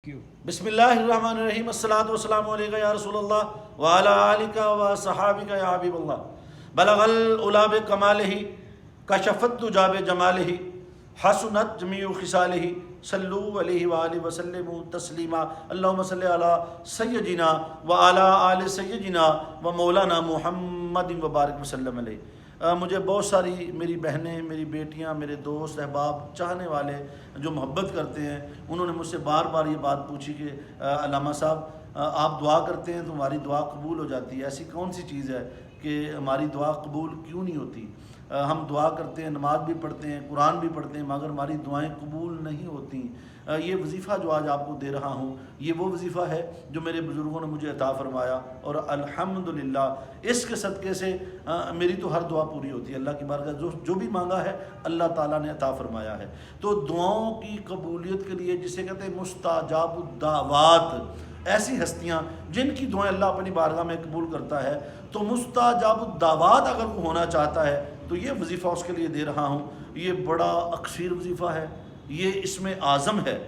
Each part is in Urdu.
بسم اللہ الرحمن الرحیم الصلاۃ والسلام علیکہ یا رسول اللہ وعلی آلک و صحابک یا حبیب اللہ بلغ العلا بکمالہ کشفت الدجی بجمالہ حسنت جمیع خصالہ صلوا علیہ وآلہ وسلم تسلیما اللہم صلی علی سیدنا وعلی آل سیدنا و مولانا محمد وبارک وسلم علیہ۔ مجھے بہت ساری میری بہنیں، میری بیٹیاں، میرے دوست احباب، چاہنے والے جو محبت کرتے ہیں، انہوں نے مجھ سے بار بار یہ بات پوچھی کہ علامہ صاحب آپ دعا کرتے ہیں تو ہماری دعا قبول ہو جاتی ہے، ایسی کون سی چیز ہے کہ ہماری دعا قبول کیوں نہیں ہوتی؟ ہم دعا کرتے ہیں، نماز بھی پڑھتے ہیں، قرآن بھی پڑھتے ہیں، مگر ہماری دعائیں قبول نہیں ہوتی۔ یہ وظیفہ جو آج آپ کو دے رہا ہوں، یہ وہ وظیفہ ہے جو میرے بزرگوں نے مجھے عطا فرمایا، اور الحمدللہ اس کے صدقے سے میری تو ہر دعا پوری ہوتی ہے۔ اللہ کی بارگاہ جو بھی مانگا ہے اللہ تعالیٰ نے عطا فرمایا ہے۔ تو دعاؤں کی قبولیت کے لیے جسے کہتے ہیں مستجاب الدعوات، ایسی ہستیاں جن کی دعائیں اللہ اپنی بارگاہ میں قبول کرتا ہے، تو مستجاب الدعوات اگر وہ ہونا چاہتا ہے تو یہ وظیفہ اس کے لیے دے رہا ہوں۔ یہ بڑا اکثیر وظیفہ ہے، یہ اس میں اعظم ہے۔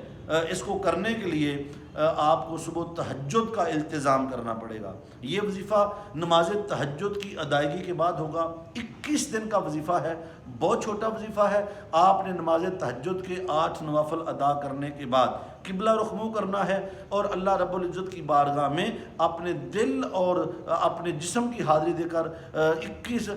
اس کو کرنے کے لیے آپ کو صبح تہجد کا التزام کرنا پڑے گا۔ یہ وظیفہ نماز تہجد کی ادائیگی کے بعد ہوگا۔ 21 دن کا وظیفہ ہے، بہت چھوٹا وظیفہ ہے۔ آپ نے نماز تہجد کے 8 نوافل ادا کرنے کے بعد قبلہ رخ منہ کرنا ہے، اور اللہ رب العزت کی بارگاہ میں اپنے دل اور اپنے جسم کی حاضری دے کر 21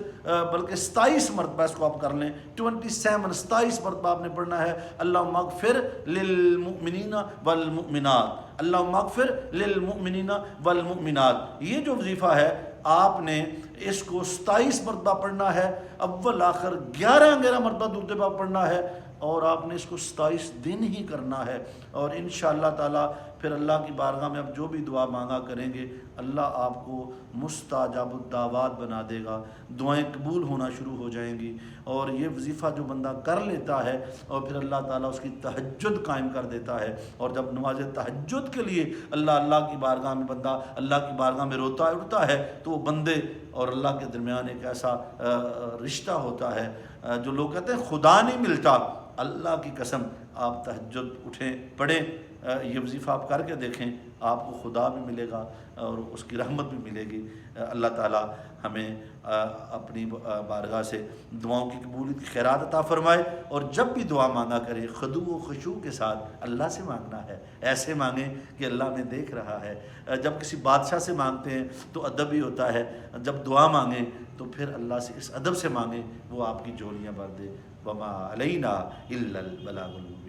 بلکہ 27 مرتبہ اس کو آپ کر لیں، 27 مرتبہ آپ نے پڑھنا ہے اللہم اغفر للمؤمنین والمؤمنات، اللہم اغفر للمؤمنین والمؤمنات۔ یہ جو وظیفہ ہے آپ نے اس کو 27 مرتبہ پڑھنا ہے، اول آخر 11 مرتبہ درود پاک پڑھنا ہے، اور آپ نے اس کو 27 دن ہی کرنا ہے، اور انشاءاللہ تعالی پھر اللہ کی بارگاہ میں اب جو بھی دعا مانگا کریں گے اللہ آپ کو مستجاب الدعوات بنا دے گا، دعائیں قبول ہونا شروع ہو جائیں گی۔ اور یہ وظیفہ جو بندہ کر لیتا ہے اور پھر اللہ تعالیٰ اس کی تہجد قائم کر دیتا ہے، اور جب نماز تہجد کے لیے اللہ کی بارگاہ میں بندہ اللہ کی بارگاہ میں روتا اٹھتا ہے، تو وہ بندے اور اللہ کے درمیان ایک ایسا رشتہ ہوتا ہے جو لوگ کہتے ہیں خدا نہیں ملتا۔ اللہ کی قسم آپ تہجد اٹھیں، پڑھیں، یہ وظیفہ آپ کر کے دیکھیں، آپ کو خدا بھی ملے گا اور اس کی رحمت بھی ملے گی۔ اللہ تعالی ہمیں اپنی بارگاہ سے دعاؤں کی قبولیت کی خیرات عطا فرمائے، اور جب بھی دعا مانگا کرے خضوع و خشوع کے ساتھ اللہ سے مانگنا ہے، ایسے مانگیں کہ اللہ ہمیں دیکھ رہا ہے۔ جب کسی بادشاہ سے مانگتے ہیں تو ادب ہی ہوتا ہے، جب دعا مانگیں تو پھر اللہ سے اس ادب سے مانگیں وہ آپ کی جولیاں بھر دے۔ وما علینا الا البلاغ المبین۔